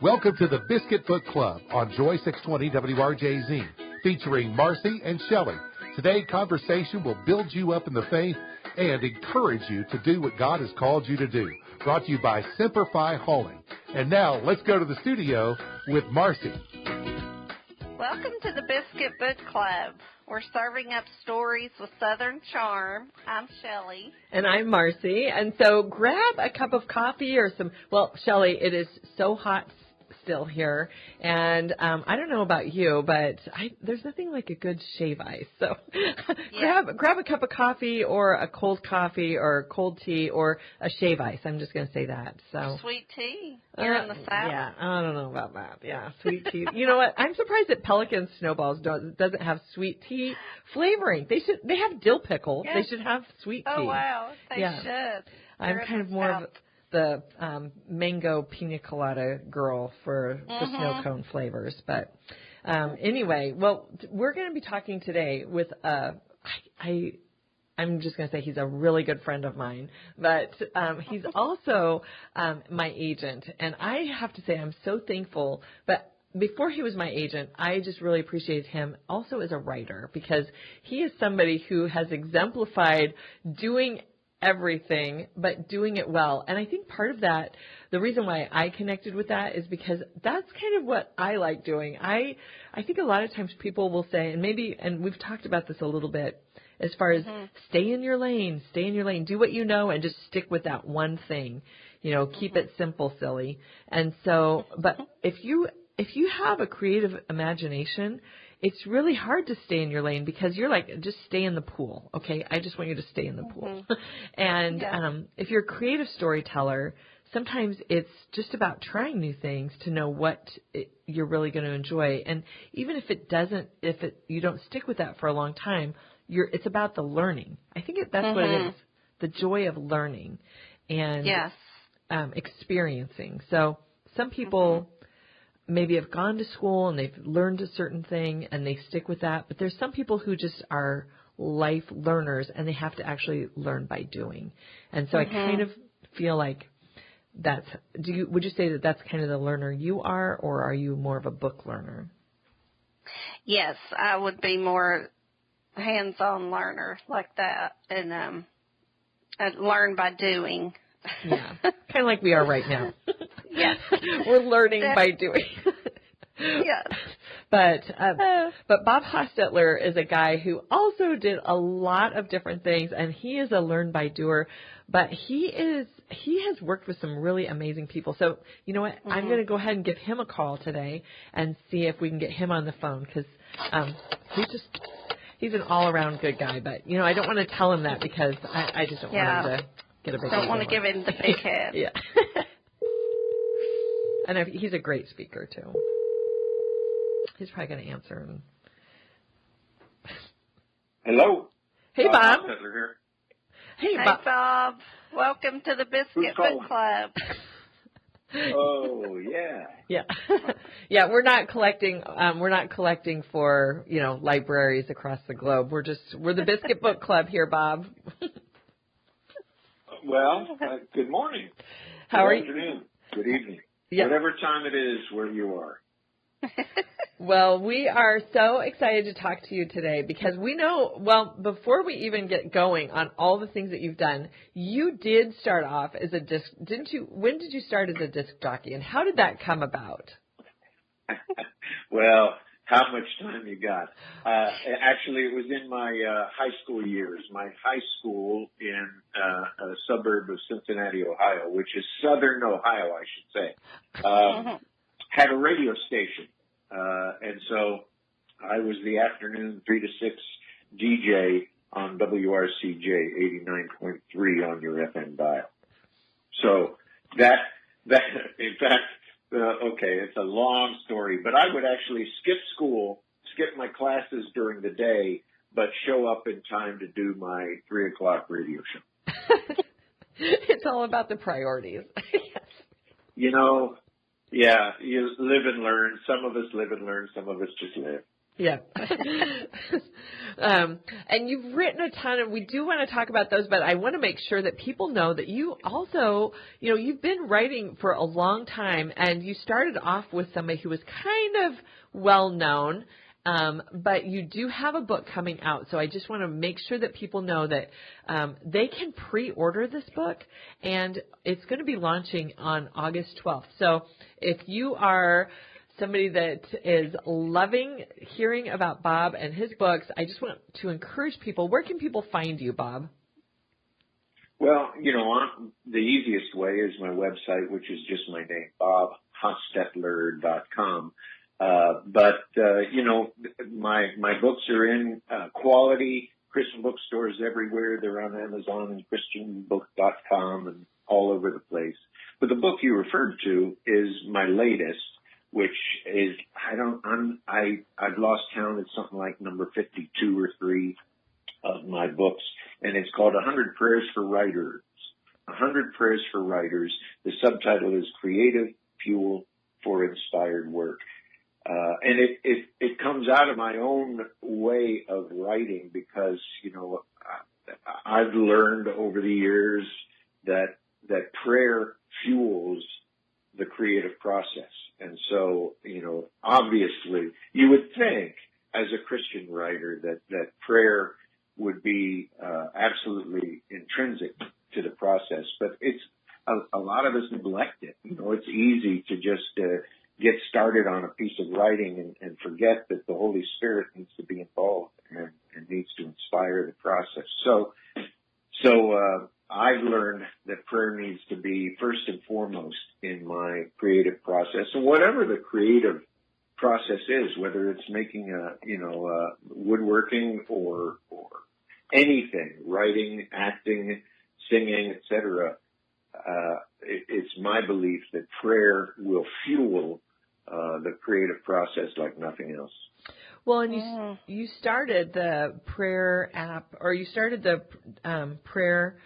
Welcome to the Biscuit Book Club on Joy 620 WRJZ, featuring Marcy and Shelley. Today, conversation will build you up in the faith and encourage you to do what God has called you to do. Brought to you by Simplify Hauling. And now, let's go to the studio with Marcy. Welcome to the Biscuit Book Club. We're serving up stories with Southern charm. I'm Shelley. And I'm Marcy. And so grab a cup of coffee or some, well, Shelley, it is so hot still here. And I don't know about you, but there's nothing like a good shave ice. So grab a cup of coffee or a cold coffee or cold tea or a shave ice. I'm just going to say that. So sweet tea. You're in the South. Yeah, I don't know about that. Yeah, sweet tea. You know what? I'm surprised that Pelican Snowballs doesn't have sweet tea flavoring. They have dill pickle. Yes. They should have sweet tea. Oh, wow. They should. I'm kind of more of the mango pina colada girl for the snow cone flavors. But anyway, well, we're going to be talking today with I'm just going to say he's a really good friend of mine, but he's also my agent. And I have to say I'm so thankful. But before he was my agent, I just really appreciated him also as a writer, because he is somebody who has exemplified doing everything, but doing it well. And I think part of that, the reason why I connected with that is because that's kind of what I like doing. I think a lot of times people will say, and we've talked about this a little bit, as far as stay in your lane, do what you know, and just stick with that one thing. You know, keep it simple, silly. And so, but if you have a creative imagination, it's really hard to stay in your lane, because you're like, just stay in the pool, okay? I just want you to stay in the pool. And if you're a creative storyteller, sometimes it's just about trying new things to know what you're really going to enjoy. And even if you don't stick with that for a long time, it's about the learning. I think that's what it is, the joy of learning and experiencing. So some people maybe have gone to school and they've learned a certain thing and they stick with that. But there's some people who just are life learners and they have to actually learn by doing. And so I kind of feel like would you say that that's kind of the learner you are, or are you more of a book learner? Yes, I would be more hands-on learner like that, and I'd learn by doing. Yeah, kind of like we are right now. Yes. We're learning by doing. Yes. But Bob Hostetler is a guy who also did a lot of different things, and he is a learn by doer. But he has worked with some really amazing people. So you know what? I'm going to go ahead and give him a call today and see if we can get him on the phone, because he's an all-around good guy. But you know, I don't want to tell him that, because I just don't want him to get a big. Don't want to give him the big head. Yeah. And he's a great speaker too. He's probably going to answer. Hello. Hey, Bob. Hostetler here. Hey, Bob. Welcome to the Biscuit Book Club. Oh, yeah. Yeah. Yeah, we're not collecting for, libraries across the globe. We're the Biscuit Book Club here, Bob. Well, good morning. How are you? Good afternoon. Good evening. Yeah. Whatever time it is where you are. Well, we are so excited to talk to you today, because we know, before we even get going on all the things that you've done, you did start off as a disc, didn't you? When did you start as a disc jockey, and how did that come about? Well, how much time you got? Actually, it was in my high school years. My high school in a suburb of Cincinnati, Ohio, which is southern Ohio, I should say, had a radio station. And so I was the afternoon 3 to 6 DJ on WRCJ 89.3 on your FM dial. So that in fact, okay, it's a long story, but I would actually skip my classes during the day, but show up in time to do my 3 o'clock radio show. It's all about the priorities. You know, yeah, you live and learn. Some of us live and learn. Some of us just live. Yeah. And you've written a ton of, we do want to talk about those, but I want to make sure that people know that you also, you've been writing for a long time, and you started off with somebody who was kind of well known, but you do have a book coming out. So I just want to make sure that people know that they can pre-order this book, and it's going to be launching on August 12th. So if you are somebody that is loving hearing about Bob and his books, I just want to encourage people. Where can people find you, Bob? Well, the easiest way is my website, which is just my name, bobhostetler.com. My books are in quality Christian bookstores everywhere. They're on Amazon and christianbook.com and all over the place. But the book you referred to is my latest, which is, I've lost count. It's something like number 52 or 3 of my books. And it's called 100 Prayers for Writers. 100 Prayers for Writers. The subtitle is Creative Fuel for Inspired Work. And it comes out of my own way of writing because, I've learned over the years that prayer fuels the creative process. And so, obviously you would think as a Christian writer that prayer would be absolutely intrinsic to the process, but it's a lot of us neglect it. It's easy to just get started on a piece of writing and forget that the Holy Spirit needs to be involved and needs to inspire the process. So I've learned that prayer needs to be first and foremost in my creative process. And whatever the creative process is, whether it's making woodworking or anything, writing, acting, singing, etc., it's my belief that prayer will fuel the creative process like nothing else. Well, and you started the prayer app, or you started the prayer.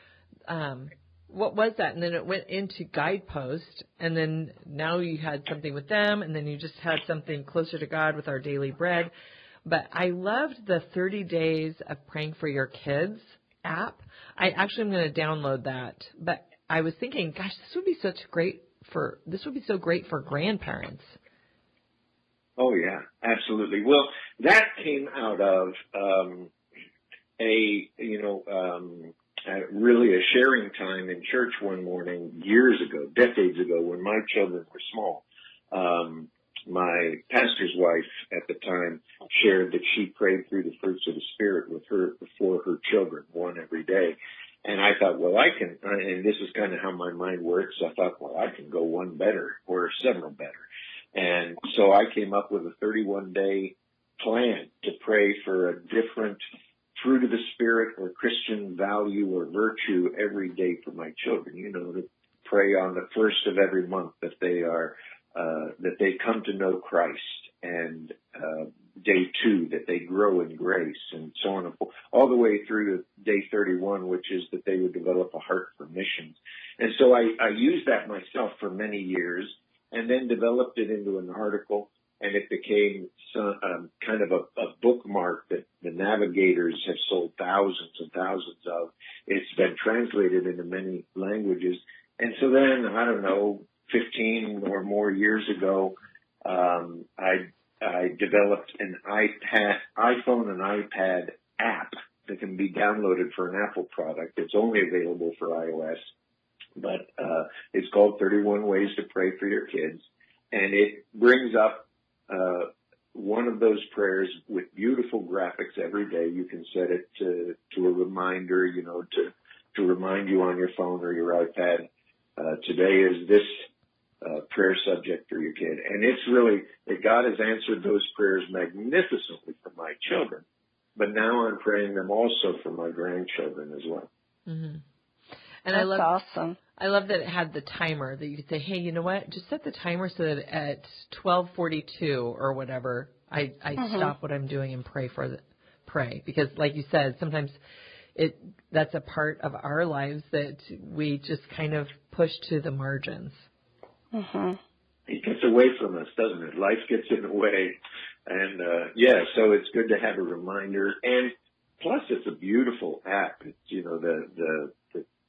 What was that? And then it went into Guidepost, and then now you had something with them, and then you just had something Closer to God with Our Daily Bread. But I loved the 30 Days of Praying for Your Kids app. I actually am going to download that. But I was thinking, gosh, this would be so great for grandparents. Oh yeah, absolutely. Well, that came out of really a sharing time in church one morning years ago, decades ago, when my children were small. My pastor's wife at the time shared that she prayed through the fruits of the Spirit for her children, one every day. And I thought, well, I can, and this is kind of how my mind works. I thought, well, I can go one better or several better. And so I came up with a 31-day plan to pray for a different fruit of the Spirit or Christian value or virtue every day for my children. To pray on the first of every month that they come to know Christ, and day 2 that they grow in grace, and so on and forth, all the way through to day 31, which is that they would develop a heart for missions. And so I used that myself for many years, and then developed it into an article, and it became kind of a bookmark that the navigators have sold thousands and thousands of. It's been translated into many languages. And so then, 15 or more years ago, I developed an iPhone and iPad app that can be downloaded for an Apple product. It's only available for iOS, but it's called 31 Ways to Pray for Your Kids, and it brings up one of those prayers with beautiful graphics every day. You can set it to a reminder, to remind you on your phone or your iPad. Today is this prayer subject for your kid. And it's really that God has answered those prayers magnificently for my children, but now I'm praying them also for my grandchildren as well. Mm-hmm. And that's awesome. I love that it had the timer that you could say, hey, you know what? Just set the timer so that at 12:42 or whatever, I stop what I'm doing and pray. Because like you said, sometimes that's a part of our lives that we just kind of push to the margins. Mm-hmm. it gets away from us, doesn't it? Life gets in the way. And, so it's good to have a reminder. And plus it's a beautiful app. It's, the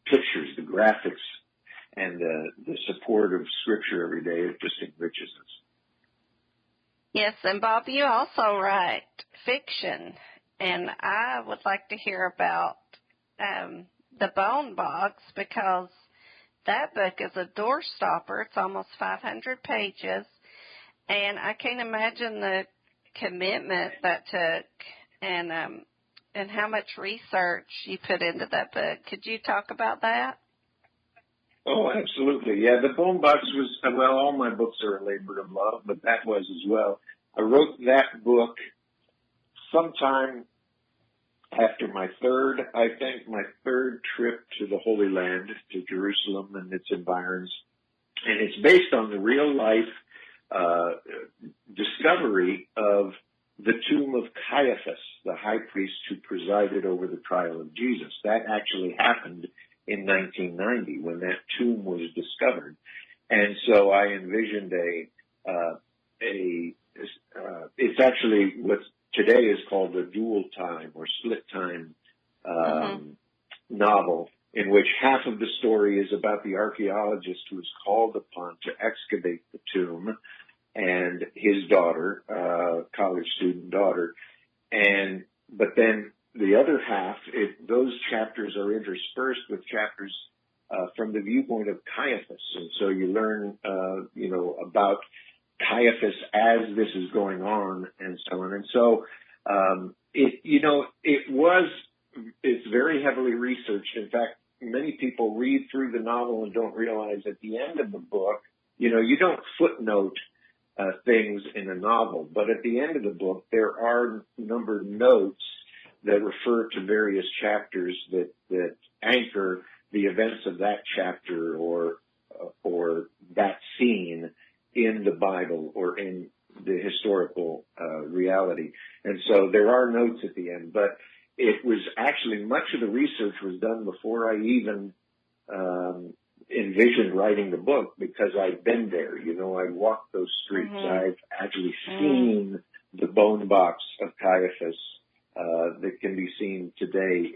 pictures, the graphics, and the support of Scripture every day, it just enriches us. Yes, and Bob, you also write fiction, and I would like to hear about the Bone Box, because that book is a doorstopper. It's almost 500 pages, and I can't imagine the commitment that took and how much research you put into that book. Could you talk about that? Oh, absolutely. Yeah, the Bone Box was, all my books are a labor of love, but that was as well. I wrote that book sometime after my third trip to the Holy Land, to Jerusalem and its environs. And it's based on the real life discovery of the tomb of Caiaphas, the high priest who presided over the trial of Jesus. That actually happened in 1990 when that tomb was discovered. And so I envisioned it's actually what today is called a dual time or split time novel, in which half of the story is about the archaeologist who is called upon to excavate the tomb and his daughter, college student daughter. But then the other half, those chapters are interspersed with chapters from the viewpoint of Caiaphas. And so you learn, about Caiaphas as this is going on and so on. And so, it's very heavily researched. In fact, many people read through the novel and don't realize at the end of the book, you don't footnote things in a novel, but at the end of the book, there are numbered notes that refer to various chapters that anchor the events of that chapter or that scene in the Bible or in the historical reality. And so there are notes at the end, but it was actually much of the research was done before I even envisioned writing the book, because I've been there. I walked those streets. Mm-hmm. I've actually seen the bone box of Caiaphas that can be seen today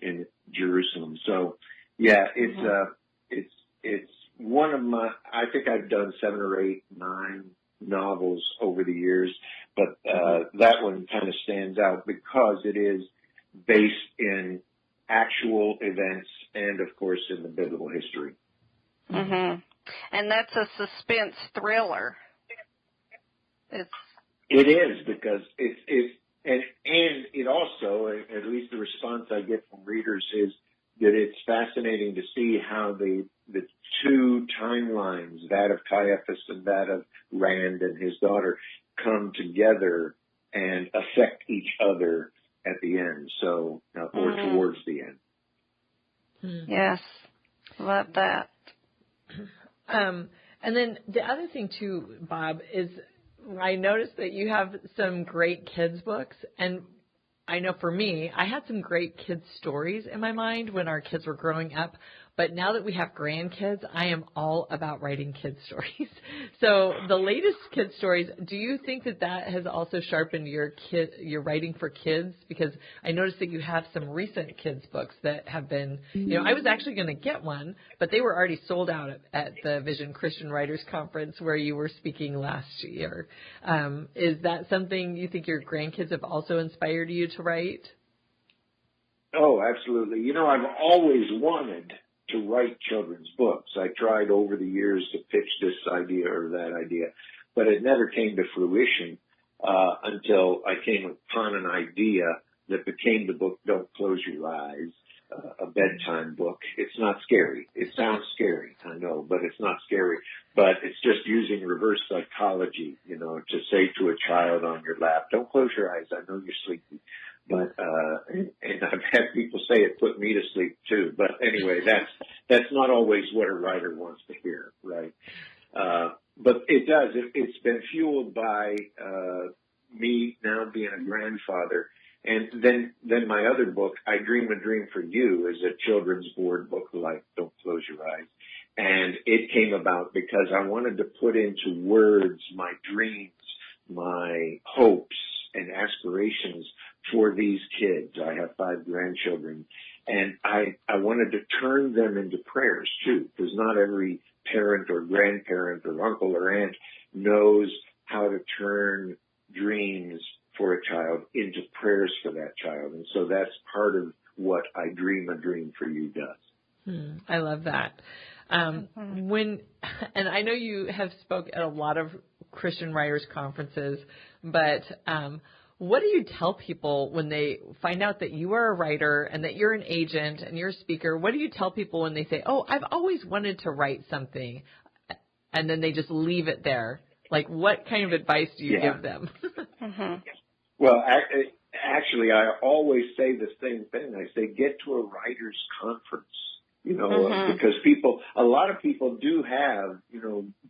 in Jerusalem. So, yeah, it's one of my. I think I've done 7 or 8, 9 novels over the years, but that one kind of stands out because it is based in actual events and, of course, in the biblical history. Mm-hmm. And that's a suspense thriller. It is, because and it also, at least the response I get from readers is that it's fascinating to see how the two timelines, that of Caiaphas and that of Rand and his daughter, come together and affect each other at the end, or towards the end. Yes, love that. And then the other thing too, Bob, is I noticed that you have some great kids books, and I know for me, I had some great kids stories in my mind when our kids were growing up. But now that we have grandkids, I am all about writing kids stories. So the latest kids stories, do you think that has also sharpened your writing for kids? Because I noticed that you have some recent kids books that have been, I was actually going to get one, but they were already sold out at the Vision Christian Writers Conference where you were speaking last year. Is that something you think your grandkids have also inspired you to write? Oh, absolutely. I've always wanted to write children's books. I tried over the years to pitch this idea or that idea, but it never came to fruition until I came upon an idea that became the book Don't Close Your Eyes, a bedtime book. It's not scary. It sounds scary, I know, but it's not scary. But it's just using reverse psychology, to say to a child on your lap, don't close your eyes, I know you're sleepy. But, and I've had people say it put me to sleep too. But anyway, that's not always what a writer wants to hear, right? But it does. It's been fueled by, me now being a grandfather. And then my other book, I Dream a Dream for You, is a children's board book like Don't Close Your Eyes. And it came about because I wanted to put into words my dreams, my hopes and aspirations for these kids. I have 5 grandchildren, and I wanted to turn them into prayers too, because not every parent or grandparent or uncle or aunt knows how to turn dreams for a child into prayers for that child. And so that's part of what I Dream a Dream for You does. I love that. And I know you have spoke at a lot of Christian writers conferences, but what do you tell people when they find out that you are a writer and that you're an agent and you're a speaker? What do you tell people when they say, "Oh, I've always wanted to write something," and then they just leave it there? Like, what kind of advice do you give them? Well, actually, I always say the same thing. I say, get to a writer's conference. Because a lot of people do have,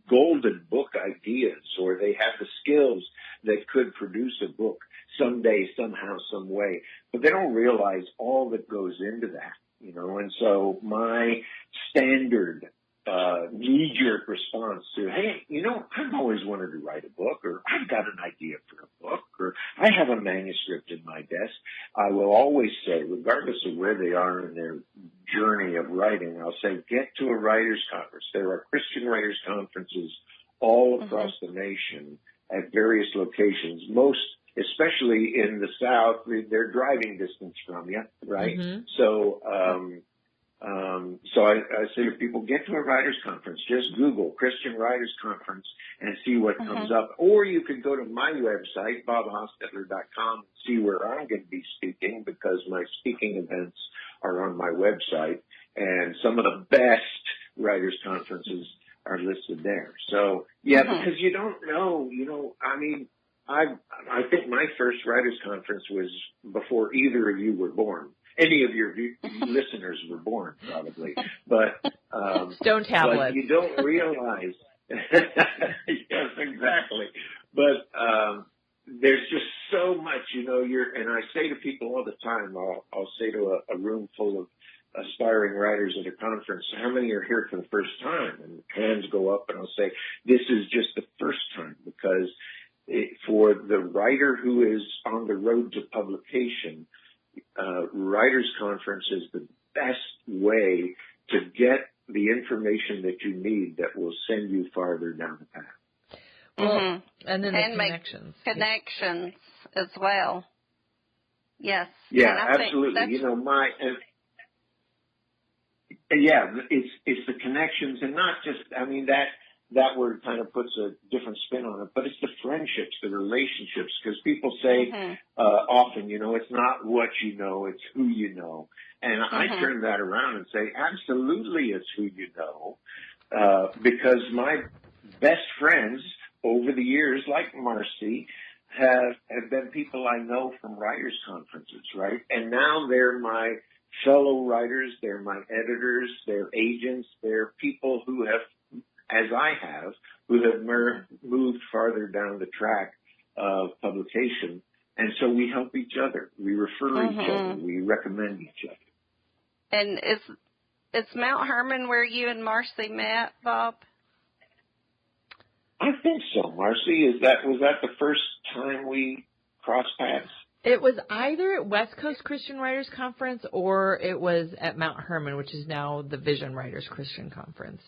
golden book ideas, or they have the skills that could produce a book someday, somehow, some way, but they don't realize all that goes into that, and so my standard knee-jerk response to, hey, I've always wanted to write a book, or I've got an idea for a book, or I have a manuscript in my desk. I will always say, regardless of where they are in their journey of writing, I'll say, get to a writer's conference. There are Christian writers' conferences all across the nation at various locations. Most, especially in the South, they're driving distance from you, right? So I say to people, get to a writers conference. Just Google Christian Writers Conference and see what comes up. Or you can go to my website, bobhostetler.com, and see where I'm going to be speaking, because my speaking events are on my website. And some of the best writers conferences are listed there. So, because you don't know, I think my first writers conference was before either of you were born. Any of your listeners were born, probably, but stone tablets. But you don't realize. Yes, exactly. But there's just so much, and I say to people all the time. I'll say to a room full of aspiring writers at a conference, how many are here for the first time? And hands go up, and I'll say, this is just the first time, because for the writer who is on the road to publication, Writers Conference is the best way to get the information that you need that will send you farther down the path. Well, and then the connections. Connections as well. Yes. Yeah, absolutely. It's the connections, and not just, that word kind of puts a different spin on it, but it's the friendships, the relationships, because people say often, it's not what you know, it's who you know. And I turn that around and say, absolutely, it's who you know, because my best friends over the years, like Marcy, have been people I know from writers' conferences, right? And now they're my fellow writers, they're my editors, they're agents, they're people who have, as I have, who have moved farther down the track of publication. And so we help each other. We refer each other. We recommend each other. And is Mount Hermon where you and Marcy met, Bob? I think so, Marcy. Was that the first time we crossed paths? It was either at West Coast Christian Writers Conference, or it was at Mount Hermon, which is now the Vision Writers Christian Conference,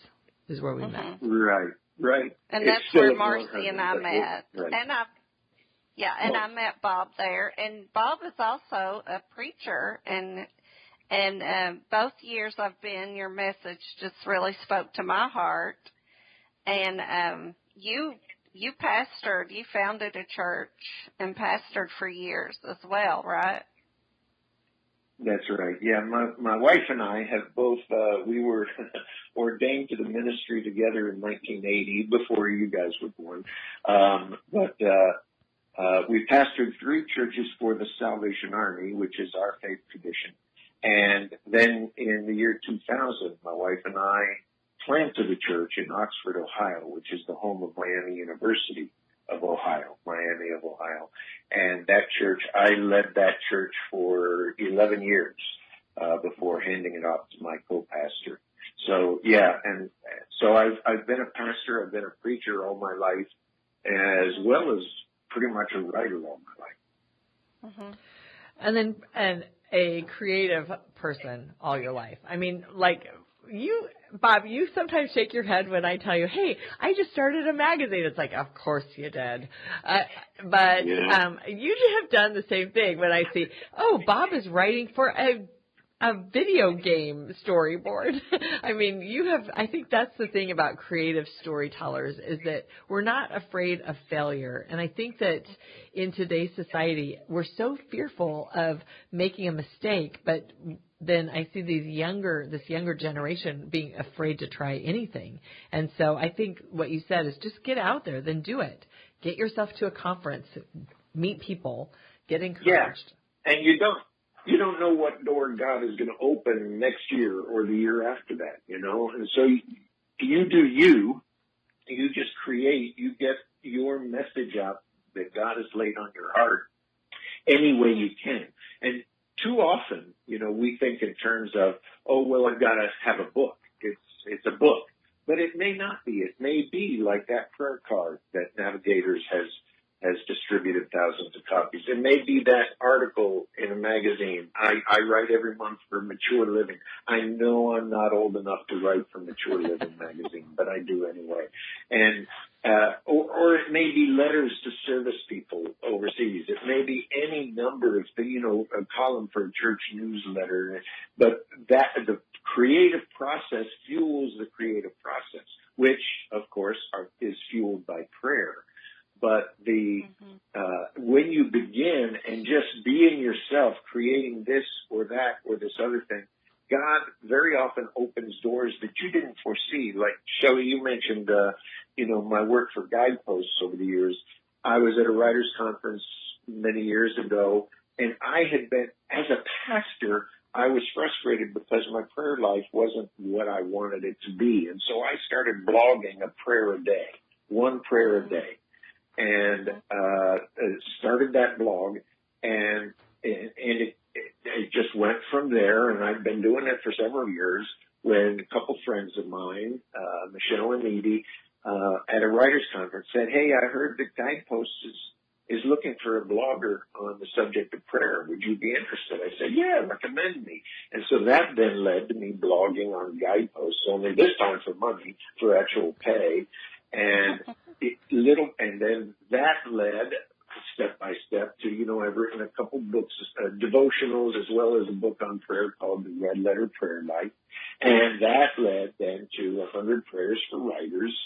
is where we met. Right. And that's where Marcy and I met. Right. And I met Bob there. And Bob is also a preacher, and both years I've been, your message just really spoke to my heart. And you pastored, you founded a church and pastored for years as well, right? That's right. Yeah, my wife and I have both, we were ordained to the ministry together in 1980, before you guys were born. But we pastored 3 churches for the Salvation Army, which is our faith tradition. And then in the year 2000, my wife and I planted a church in Oxford, Ohio, which is the home of Miami University of Ohio, Miami of Ohio. And that church, I led that church for 11 years before handing it off to my co-pastor. So yeah, and so I've been a pastor, I've been a preacher all my life, as well as pretty much a writer all my life. Mm-hmm. And then a creative person all your life. I mean, like you, Bob, you sometimes shake your head when I tell you, hey, I just started a magazine. It's like, of course you did. But you have done the same thing when I see, oh, Bob is writing for a video game storyboard. I mean, I think that's the thing about creative storytellers is that we're not afraid of failure. And I think that in today's society, we're so fearful of making a mistake, but then I see this younger generation being afraid to try anything. And so I think what you said is just get out there, then do it. Get yourself to a conference, meet people, get encouraged. Yeah. And you don't know what door God is going to open next year or the year after that, you know? And so you do you just create, you get your message out that God has laid on your heart any way you can. And too often, you know, we think in terms of, oh, well, I've got to have a book. It's a book. But it may not be. It may be like that prayer card that Navigators has distributed thousands of copies. It may be that article in a magazine. I write every month for Mature Living. I know I'm not old enough to write for Mature Living magazine, but I do anyway. And or it may be letters to service people overseas. It may be any number of things, you know, a column for a church newsletter. But the creative process fuels the creative process, which, of course, is fueled by prayer. But when you begin and just being yourself, creating this or that or this other thing, God very often opens doors that you didn't foresee. Like, Shelley, you mentioned, my work for Guideposts over the years. I was at a writers' conference many years ago, and I had been, as a pastor, I was frustrated because my prayer life wasn't what I wanted it to be. And so I started blogging a prayer a day, one prayer a day. And started that blog, and it just went from there. And I've been doing it for several years. When a couple friends of mine, Michelle and Edie, at a writers' conference, said, "Hey, I heard that Guideposts is looking for a blogger on the subject of prayer. Would you be interested?" I said, "Yeah, recommend me." And so that then led to me blogging on Guideposts, only this time for money, for actual pay. And then that led step by step to, I've written a couple books, devotionals, as well as a book on prayer called The Red Letter Prayer Life. And that led then to 100 Prayers for Writers,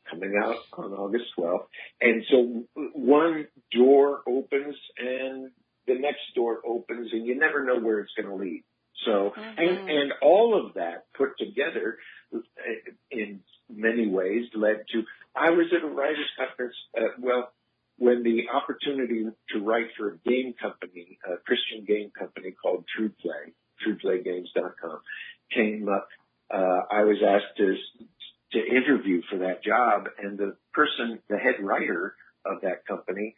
coming out on August 12th. And so one door opens and the next door opens, and you never know where it's going to lead. So, and all of that put together in many ways led to, I was at a writers' conference, when the opportunity to write for a game company, a Christian game company called TruePlayGames.com came up, I was asked to interview for that job, and the head writer of that company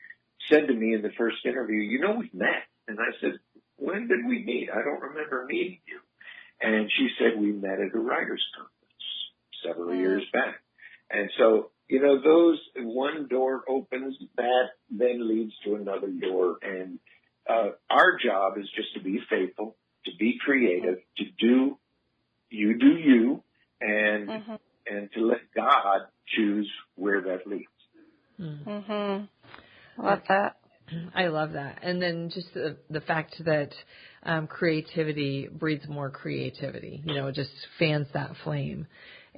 said to me in the first interview, we've met. And I said, when did we meet? I don't remember meeting you. And she said, we met at a writers' conference several years back. And so, those, one door opens, that then leads to another door. And our job is just to be faithful, to be creative, to do you, and to let God choose where that leads. Love that. I love that. And then just the fact that creativity breeds more creativity, it just fans that flame.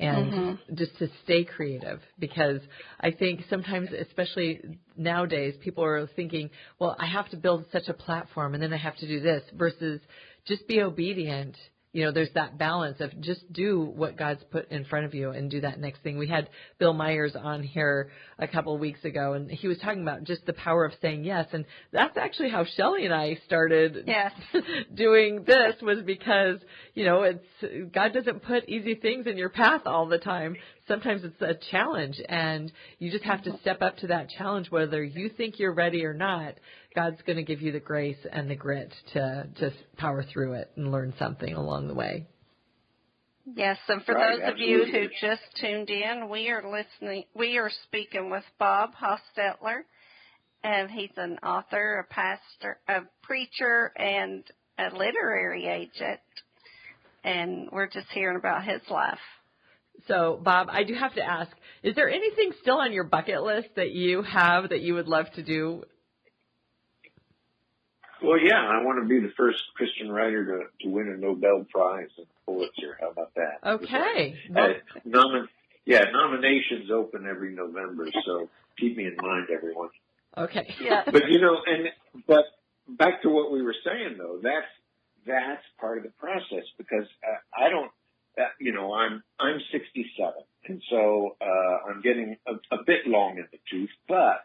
And just to stay creative, because I think sometimes, especially nowadays, people are thinking, well, I have to build such a platform and then I have to do this, versus just be obedient. There's that balance of just do what God's put in front of you and do that next thing. We had Bill Myers on here a couple of weeks ago, and he was talking about just the power of saying yes. And that's actually how Shelley and I started doing this, was because, God doesn't put easy things in your path all the time. Sometimes it's a challenge, and you just have to step up to that challenge, whether you think you're ready or not. God's going to give you the grace and the grit to just power through it and learn something along the way. Yes, and for Right, those of you absolutely. who just tuned in, we are speaking with Bob Hostetler, and he's an author, a pastor, a preacher, and a literary agent, and we're just hearing about his life. So, Bob, I do have to ask, is there anything still on your bucket list that you have that you would love to do? Well, yeah, I want to be the first Christian writer to win a Nobel Prize and Pulitzer. How about that? Okay. Well, nominations open every November, so keep me in mind, everyone. okay. Yeah. But but back to what we were saying though, that's part of the process because I don't, I'm 67, and so I'm getting a bit long in the tooth, but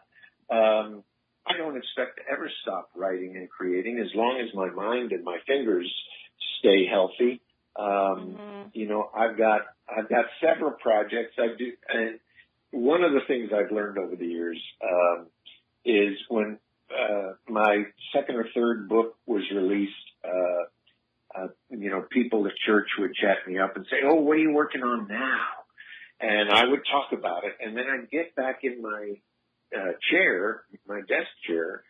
I don't expect to ever stop writing and creating as long as my mind and my fingers stay healthy. I've got several projects I do, and one of the things I've learned over the years is when my second or third book was released, people at church would chat me up and say, "Oh, what are you working on now?" And I would talk about it, and then I'd get back in my chair, my desk chair,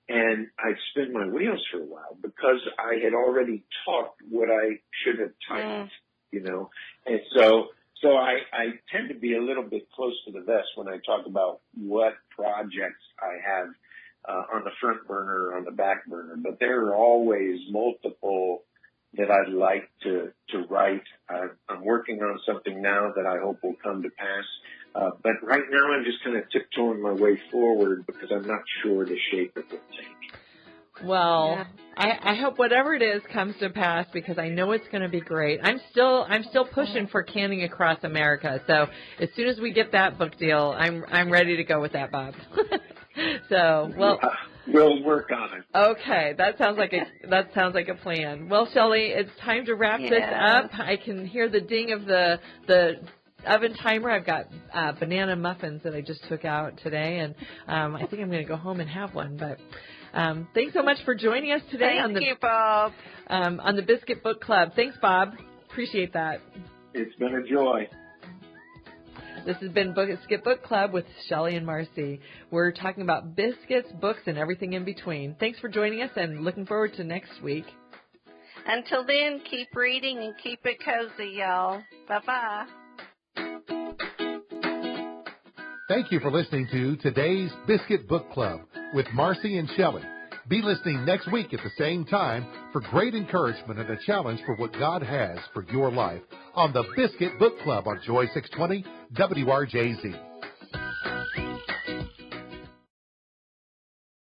and I'd spin my wheels for a while because I had already talked what I should have typed, And so I tend to be a little bit close to the vest when I talk about what projects I have on the front burner or on the back burner, but there are always multiple that I'd like to write. I'm working on something now that I hope will come to pass. But right now I'm just kind of tiptoeing my way forward because I'm not sure the shape it will take. Well, Yeah. I hope whatever it is comes to pass because I know it's going to be great. I'm still pushing for Canning Across America. So as soon as we get that book deal, I'm ready to go with that, Bob. So, well, we'll work on it. Okay, that sounds like a plan. Well, Shelley, it's time to wrap this up. I can hear the ding of the oven timer. I've got banana muffins that I just took out today, and I think I'm going to go home and have one. But thanks so much for joining us today Thank you, Bob. On the Biscuit Book Club. Thanks, Bob. Appreciate that. It's been a joy. This has been Biscuit Book Club with Shelley and Marcy. We're talking about biscuits, books, and everything in between. Thanks for joining us, and looking forward to next week. Until then, keep reading and keep it cozy, y'all. Bye-bye. Thank you for listening to today's Biscuit Book Club with Marcy and Shelley. Be listening next week at the same time for great encouragement and a challenge for what God has for your life on the Biscuit Book Club on Joy 620 WRJZ.